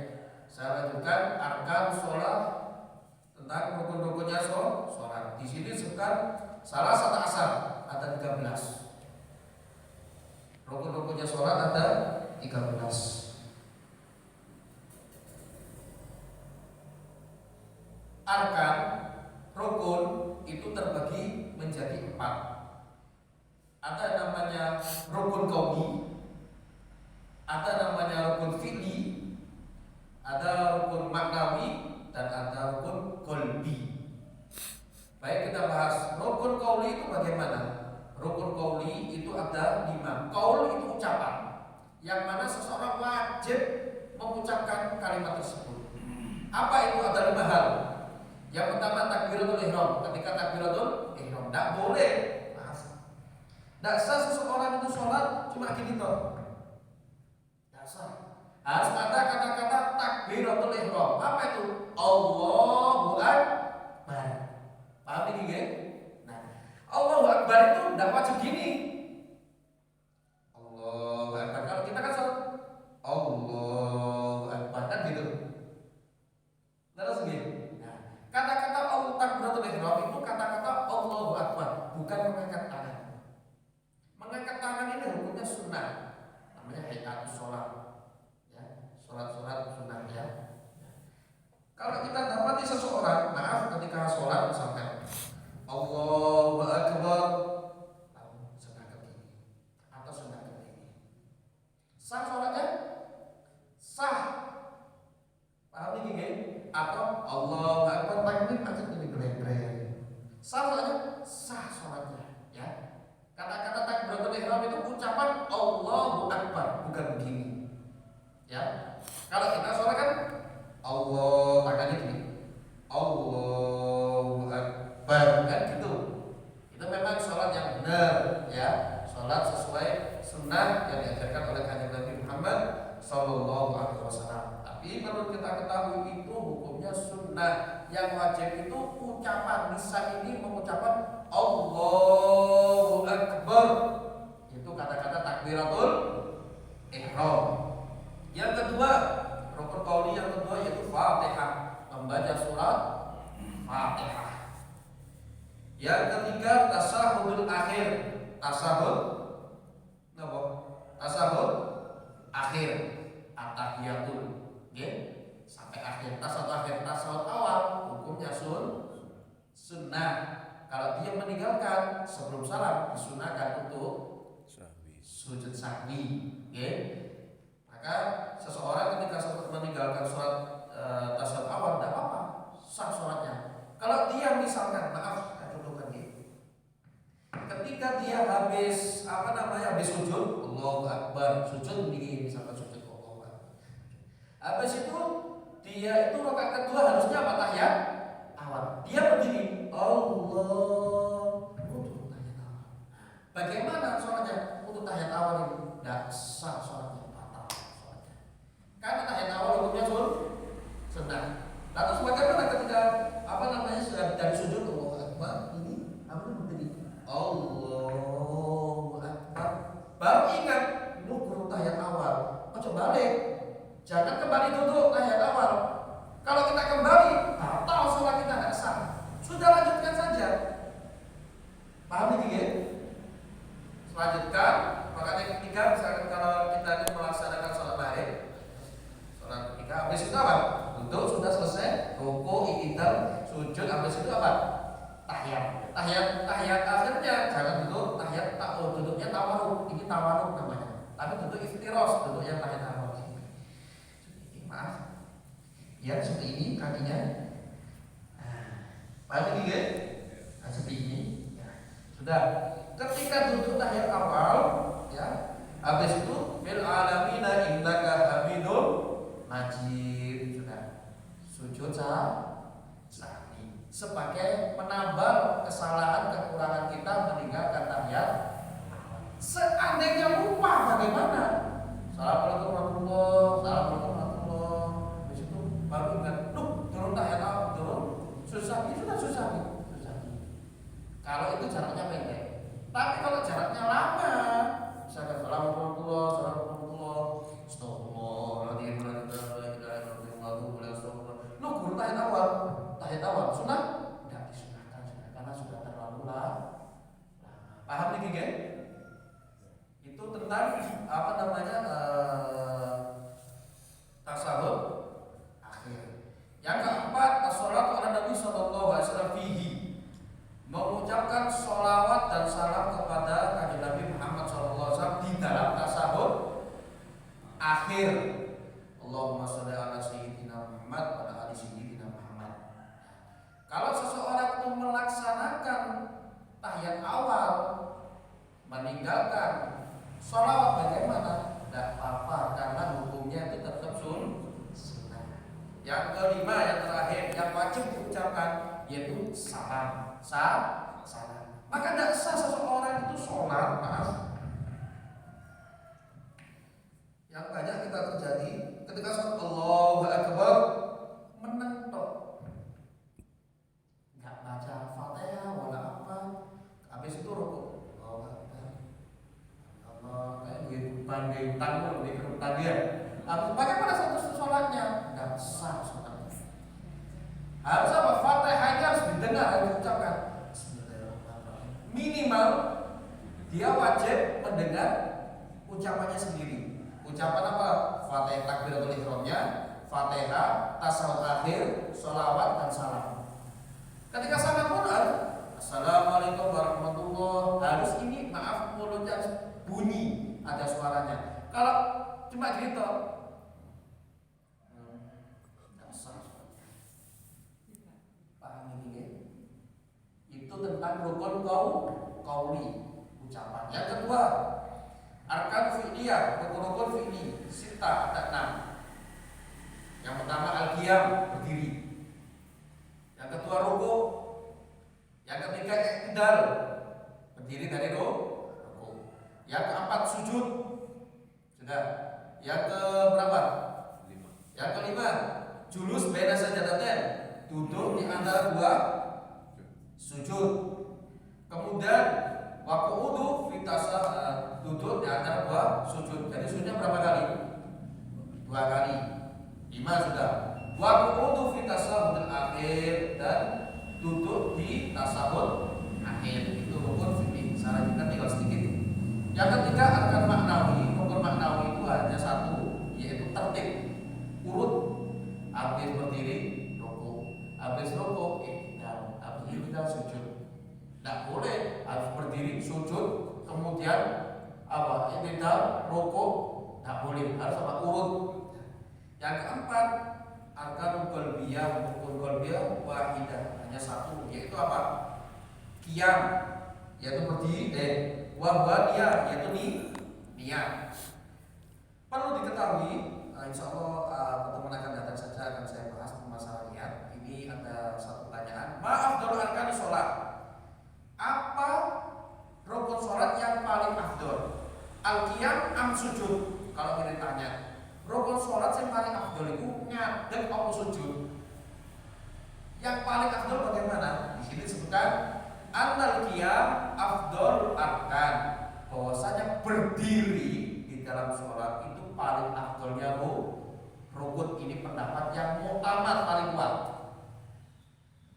Saya lanjutkan arkan sholat, tentang rukun-rukunnya sholat. Di sini sebutkan salah satu asar ada 13. Rukun-rukunnya sholat ada 13. Arkan rukun itu terbagi menjadi 4. Ada namanya rukun qauli, ada namanya rukun fi'li, ada rukun maknawi, dan ada rukun qalbi. Baik, kita bahas rukun qauli itu bagaimana? Rukun qauli itu ada 5. Qaul itu ucapan, yang mana seseorang wajib mengucapkan kalimat tersebut. Apa itu? Ada 5 hal. Yang pertama takbiratul ihram. Ketika takbiratul ihram tidak boleh, tidak sah seseorang itu sholat cuma gini toh. Tidak sah. Harus ada kata-kata takbiratul ihram. Apa itu? Allahu Akbar. Paham ini ya? Nah, Allahu Akbar itu tidak wajib gini. Allahu Akbar. Kalau kita kan sholat Allahu Akbar kan gitu. Terus gini. Kata-kata Allah takbiratul ihram itu kata-kata Allahu Akbar, bukan mengangkat tangan. Mengangkat tangan ini hukumnya sunnah. Sah sholatnya? Sah. Paham ini nggih? Atau Allahu Akbar takbir aja ini breng-breng. Sah sholatnya? Sah sholatnya, ya. Kata-kata takbiratul ihram itu ucapan Allahu Akbar, bukan begini. Ya. Kalau kita sholat kan Allah tangannya gini. Allahu Akbar kan gitu. Itu memang sholat yang benar, ya. Sholat sesuai sunnah yang diajarkan oleh Kanjeng Nabi Muhammad Sallallahu Alaihi Wasallam. Tapi perlu kita ketahui itu hukumnya sunnah. Yang wajib itu ucapan. Bisa ini mengucapkan Allahu Akbar. Itu kata-kata takbiratul ihram. Yang kedua, rukun qauli yang kedua yaitu Fatihah, membaca surat Fatihah. Yang ketiga tasahudul akhir. Tasahud napa? Tasahud akhir. At-tahiyatul. Nggih. Sampai akhir. Tasahud akhir, tasahud awal hukumnya sunnah. Kalau dia meninggalkan sebelum salam disunahkan untuk sujud sahwi. Nggih. Maka seseorang ketika meninggalkan sholat tasawuf awal tidak apa-apa, sah sholatnya. Kalau dia misalkan, maaf, saya contohkan gitu. Ketika dia habis habis sujud, Allahu Akbar, sujud begini misalkan sujud Allahu Akbar. Habis itu dia itu rakaat kedua harusnya apa tahiyat awal. Dia berdiri, Allah untuk tahiyat awal. Bagaimana sholatnya untuk tahiyat awal ini? Tidak sah sholatnya. Karena tahiyat awal hukumnya sunnah. Lalu bagaimana ketika sudah dari sujud Allahu Akbar ini berdiri Allahu Akbar baru ingat guru tahiyat awal. Coba balik, jangan kembali duduk tahiyat awal. Kalau kita kembali, batal sholat kita tidak sah. Sudah lanjutkan saja. Paham ini ya? Selanjutkan, makanya ketiga misalkan kalau kita melaksanakan sholat maghrib. Habis itu apa? Duduk sudah selesai, ruku, i'tidal, sujud, habis itu apa? Tahiyat. Tahiyat akhirnya jangan duduk tahiyat duduknya tawarruk. Ini tawarruk namanya. Tapi duduk iftiros, duduknya tahiyat awal. Maaf. Ya seperti ini kakinya. Paham ini ya? Seperti ini. Ya. Sudah. Ketika duduk tahiyat awal, ya. Habis itu fil alamina innaka hamidun Majid. Sudah sujud sahwi sebagai menambal kesalahan kekurangan kita meninggalkan tahiyat. Seandainya lupa bagaimana? Assalamualaikum warahmatullahi. Habis itu baru ingat, turun tahiyat awal, turun susah susah. Kalau itu jaraknya pendek. Tapi kalau jaraknya lama, misalkan Assalamualaikum tahiyat awal sunnah tidak disunahkan karena sudah terlalu lama. Paham nih kan? Itu tentang tasawuf akhir. Yang keempat, as-shalatu ala Nabi sallallahu alaihi wasallam fihi, mengucapkan sholawat dan salam kepada Kanjeng Nabi Muhammad sallallahu alaihi wasallam di dalam tasawuf akhir. Allahumma sholli ala sayyidina Muhammad wa ala ali sayyidina Muhammad. Kalau seseorang itu melaksanakan tahiyat awal meninggalkan sholawat bagaimana? Tidak apa-apa karena hukumnya itu tetap sunnah. Yang kelima, yang terakhir, yang wajib diucapkan yaitu salam. Salam. Maka tidak sah seseorang itu sholat, maaf. Yang banyak kita terjadi ketika sholat Allahu Akbar menentok, nggak baca Fatihah wala apa, habis itu rukuk Allahu Akbar. Allah kayak di utang di kerutan dia. Bagaimana satu sholatnya? Nggak sah sholatnya. Harus apa? Fatihahnya harus didengar, harus diucapkan. Bismillahirrahmanirrahim. Minimal dia wajib mendengar ucapannya sendiri. Ucapan apa? Fatihah takbiratul ihramnya, Fatihah, tasawuf akhir, sholawat dan salam. Ketika salam pun Assalamualaikum warahmatullahi, harus ini maaf mulutnya bunyi, ada suaranya. Kalau cuma gitu. Nggak sah. Paham ini ya? Itu tentang rukun qauli, ucapan. Yang kedua, arkan fi'liyah, rukun-rukun fi'li, sita, ada 6. Yang pertama al-qiyam, berdiri. Yang kedua ruku. Yang ketiga i'tidal, berdiri dari ruku. Yang keempat sujud. Sudah. Yang keberapa? 5. Yang kelima, julus baina sajadatain, duduk di antara dua sujud. Kemudian waqu'udu fi tasahhud, duduk di antara dua sujud. Jadi sujudnya berapa kali? 2 kali. 5 sudah. Waqu'udu fi tasahhudil akhir, dan duduk di tasahud akhir. Itu rukun fikih. Salah kita tinggal sedikit. Yang ketiga arkan maknawi. Rukun maknawi itu hanya satu, yaitu tertib, urut. Habis berdiri ruku, habis ruku i'tidal, habis i'tidal sujud. Tidak boleh harus berdiri sujud kemudian i'tidal ruku, tidak boleh, harus sama urut. Yang keempat arkanul qalbiyah, rukun qalbiyah wahidah, hanya satu, yaitu apa? Qiyam, yaitu berdiri, wahwaniyah, yaitu niat. Perlu diketahui, insya Allah pertemuan akan datang saja akan saya bahas masalah niat. Ini ada satu pertanyaan. Afdal arkan sholat. Apa rukun sholat yang paling afdal? Al-qiyam am sujud? Kalau kita tanya, rukun sholat yang paling afdal itu ngadeg apa sujud? Yang paling afdal bagaimana? Di sini disebutkan annal qiyam afdal arkan, bahwasanya berdiri di dalam sholat itu paling afdalnya rukun. Ini pendapat yang mu'tamad, paling kuat.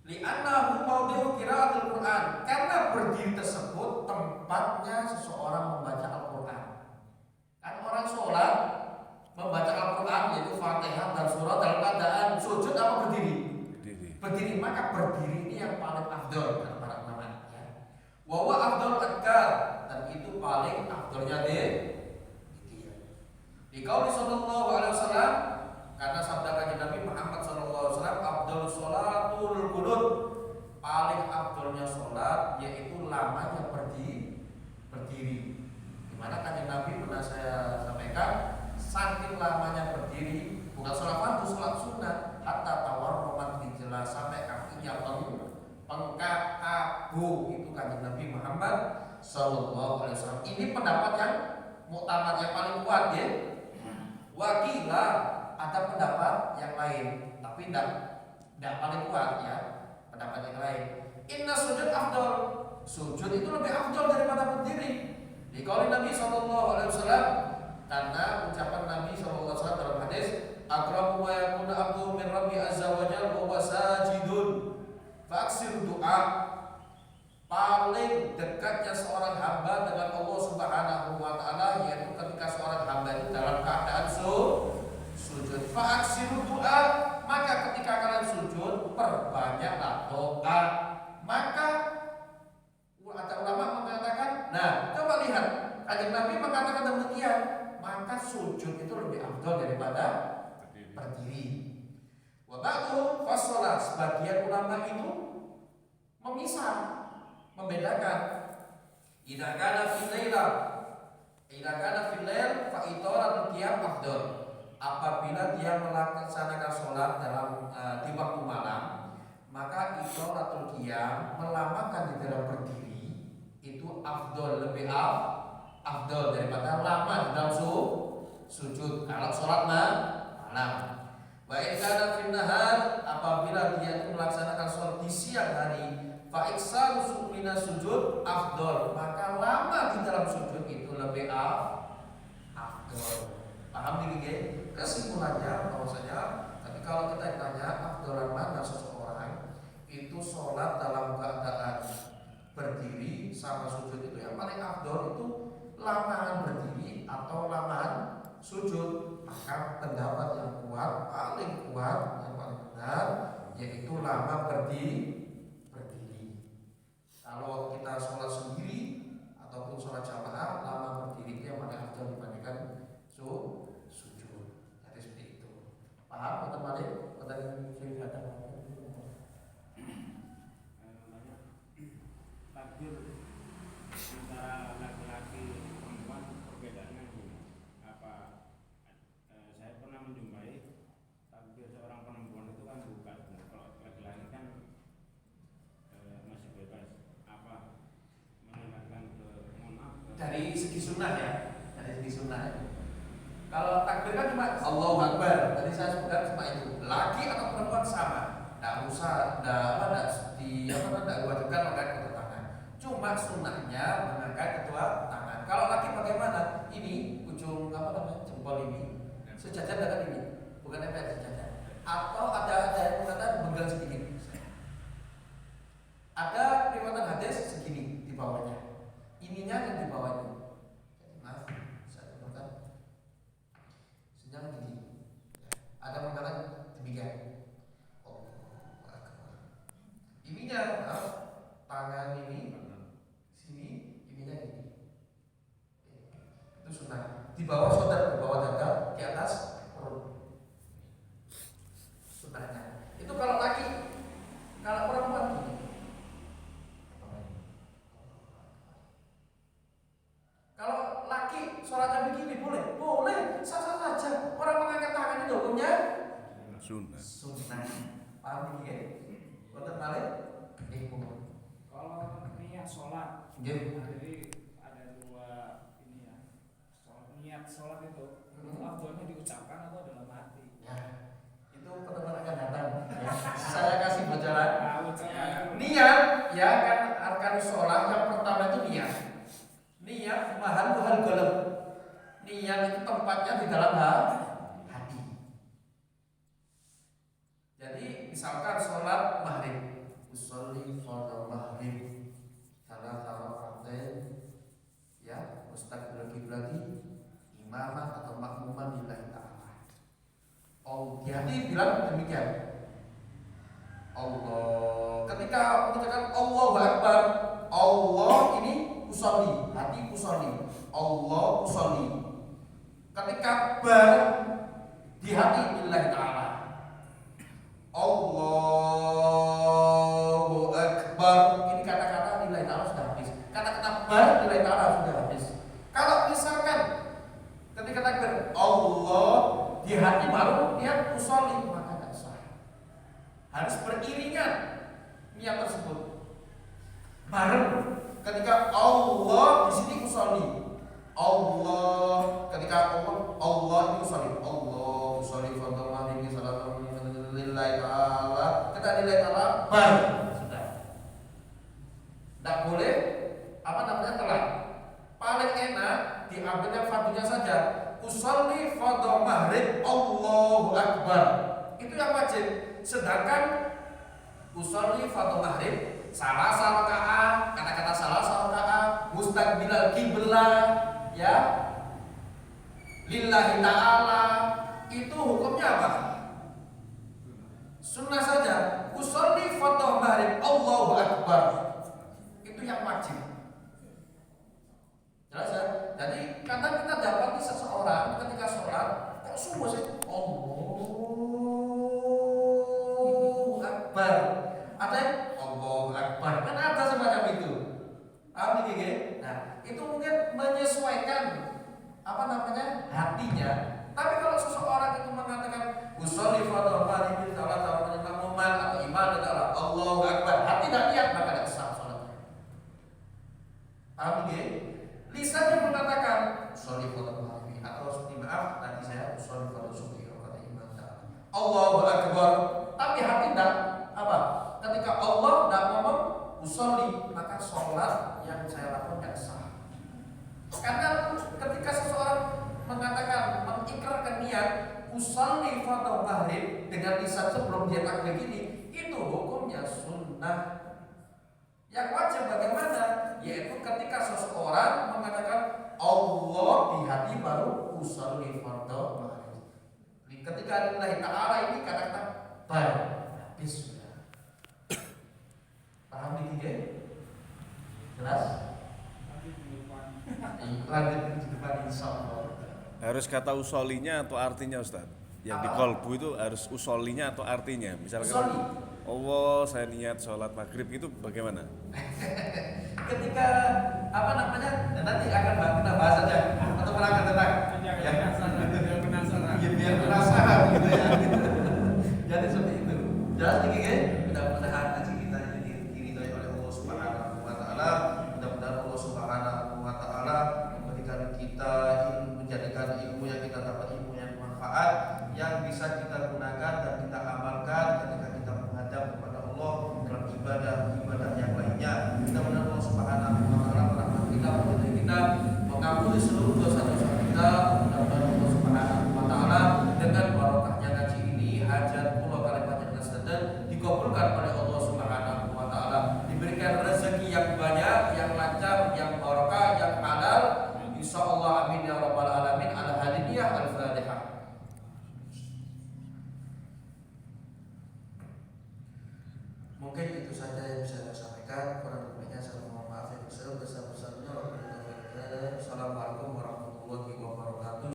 Li'annahu mawdi'u qiraatul Qur'an, karena berdiri tersebut tempatnya seseorang membaca Al-Qur'an. Kan orang sholat membaca Al-Quran, yaitu Fatihah dan surah, dalam keadaan sujud apa berdiri? Berdiri. Maka berdiri ini yang paling afdal kata para ulama. Wa huwa afdal adkar, dan itu paling afdalnya di qauli sallallahu alaihi wasallam, karena sabda kanjeng Nabi Muhammad sallallahu alaihi wasallam, afdal sholatul qunut, paling afdalnya sholat yaitu lamanya berdiri. Dimana kanjeng Nabi pernah saya sampaikan, saking lamanya berdiri, bukan sholat fardu, sholat sunnah, hatta tawarromat, dijelas sampai kakinya pengkat abu. Itu kanjeng Nabi Muhammad sallallahu alaihi wasallam. Ini pendapat yang muktamad, yang paling kuat ya. Wakila, ada pendapat yang lain, tapi tidak paling kuat ya, pendapat yang lain. Inna sujud afdal, sujud itu lebih afdal daripada berdiri. Di qauli Nabi sallallahu alaihi wasallam, karena ucapan Nabi SAW dalam hadis, akramu ma yakunu abdu min rabbi azza wa jalla wa huwa sajidun fa'aksir doa. Paling dekatnya seorang hamba dengan Allah Subhanahu wa taala yaitu ketika seorang hamba itu dalam keadaan sujud. Fa'aksir doa, maka ketika kalian sujud perbanyaklah doa. Maka ada ulama mengatakan, nah coba lihat, kanjeng Nabi mengatakan demikian, maka sujud itu lebih afdal daripada berdiri. Wa ba'du fassalah, sebagian ulama itu memisah, membedakan. Idza kana fil lail fa itaratul qiyam afdal. Apabila dia melaksanakan sholat dalam di waktu malam, maka itaratul qiyam, melamakan di dalam berdiri itu afdal, lebih afdal daripada lama di dalam sujud kalau sholat malam. Wa in kana fin nahar, apabila dia itu melaksanakan sholat di siang hari, fa iksaru sumina sujud afdal, maka lama di dalam sujud itu lebih afdal. Paham ini? Kesimpulannya bahwasanya, tapi kalau kita ditanya afdalan mana seseorang, itu sholat dalam keadaan berdiri sama sujud, itu yang paling afdal itu lamaan berdiri atau lamaan sujud. Maka pendapat yang kuat, paling kuat, yang paling benar, yaitu lama berdiri. Kalau kita sholat sendiri ataupun sholat jamaah, lama berdiri itu yang paling afdal dibandingkan malih wonten sing kata takbir antara laki-laki perempuan perbedaannya gimana? Apa saya pernah menjumpai takbir seorang perempuan itu kan bukan, kalau laki-laki kan masih bebas. Apa mengingatkan ke mohon maaf dari segi sunnah ya, dari segi sunnah. Kalau takbir kan cuma Allahu Akbar. Tadi saya sebutkan cuma itu. Laki atau perempuan sama. Tidak usah, tidak diwajibkan mengangkat kedua tangan. Cuma sunnahnya mengangkat kedua tangan. Kalau laki bagaimana? Ini ujung jempol ini sejajar dengan ini, bukan nempel sejajar. Atau ada yang mengatakan benggal sedikit. Ada riwayat hadis segini di bawahnya. Ininya yang di bawah ini. Maaf, saya katakan senjata gini. Ada mengatakan demikian. Ininya tangan ini sini, ininya ini. Itu sunnah. Di bawah shoulder, di bawah dada, di atas perut. Sunnahnya. Itu kalau laki. Kalau perempuan gini. Kalau laki sholatnya begini boleh, boleh, sah-sah saja. Orang mengangkat tangan itu hukumnya Sunnah. sunnah. Paham ya? Wonten malih? Nggih, Kalau niat sholat, Nggih. jadi ada dua ini ya. Niat sholat itu afdolnya diucapkan atau dalam hati? Ya, itu pertemuan akan datang. Ya. Saya kasih bocoran. Ucapan Niat, ya kan arkan sholat yang pertama itu niat. Niat mahal golem. Niat itu tempatnya di dalam hati. Jadi misalkan sholat maghrib, usolli fardhu maghrib, salah rakaatain, ya mustaqbil kiblati, imamah atau makmuman lillahi ta'ala. Oh, di hati bilang demikian. Allah. Ketika mengucapkan Allahu Akbar, Allah ini usolli, hati usolli, Allah usolli. Ketika bar di hati lillahi ta'ala, Allahu Akbar, ini kata-kata lillahi ta'ala sudah habis. Kata-kata bar lillahi ta'ala sudah habis. Kalau misalkan ketika takbir Allah di hati baru niat usolli, maka tidak sah. Harus beriringan niat tersebut. Bareng ketika Allah di sini usolli, Allah ketika Allah ini usolli, Allah usolli fardhu maghrib salatu lillahi ta'ala. Ketika lillahi ta'ala baru sudah. Tidak boleh telat. Paling enak diambilnya fardhunya saja. Usolli fardhu maghrib Allahu Akbar. Itu yang wajib. Sedangkan usolli fardhu maghrib salah rakaat, kata-kata salah rakaat, mustaqbilal kiblah, ya, lillahi ta'ala, itu hukumnya apa? Sunnah saja. Usolli fardhu maghrib Allahu Akbar, itu yang wajib. Jelas ya? Jadi kadang kita dapati seseorang ketika sholat kok semua sih Allahu Akbar, ada yang Allahu Akbar, kan ada semacam itu. Paham nih? Nah, itu mungkin menyesuaikan hatinya. Tapi kalau seseorang itu mengatakan usolli fardhu maghrib salat makmuman atau imam adalah Allahu Akbar, hati tidak niat, maka tidak sah sholatnya. Paham nih? Lisannya mengatakan usolli fardhu maghrib atau maaf tadi saya usolli fardhu subhi kata imam Allahu Akbar, tapi hati tidak ketika Allah tidak ngomong usolli, maka sholat yang saya lakukan tidak sah. Karena ketika seseorang mengatakan mengikrarkan niat usolli fardhu maghrib dengan lisan sebelum dia takbir gini, itu hukumnya sunnah. Yang wajib bagaimana? Yaitu ketika seseorang mengatakan Allah di hati baru usolli fardhu maghrib. Ketika lillahi ta'ala ini kata-kata baru habis sudah. Paham ini? Jelas? Lanjut di depan insyaallah. Harus kata usolinya atau artinya Ustaz? yang di Apa? kolbu itu harus usolinya atau artinya? Misalkan Usoli. Allah saya niat sholat maghrib itu bagaimana? Ketika apa namanya, nanti akan kita bahas aja atau pernah tentang Jangan penasaran, jangan penasaran. ya biar penasaran gitu ya. Jadi seperti itu. Jelas nih kan? Mudah-mudahan ngaji kita ini diridhoi oleh Allah Subhanahu wa taala. Mudah-mudahan Allah Subhanahu wa taala memberikan kita ilmu, menjadikan ilmu yang kita dapat ilmu yang bermanfaat yang bisa kita gunakan dan kita amalkan ketika kita menghadap kepada Allah dalam ibadah yang lainnya. Mudah-mudahan Allah Subhanahu wa taala merahmati kita, memberkati kita, mengampuni seluruh dosa-dosa kita. Mudah-mudahan Allah Subhanahu wa taala dengan barokahnya ngaji ini hajat kula kalimat yang sedang dikabulkan oleh Allah Subhanahu wa taala, diberikan rezeki yang banyak, yang lancar, yang barokah, yang halal. Insyaallah amin ya rabbal alamin. Al-Hadidiyah Al-Fatihah.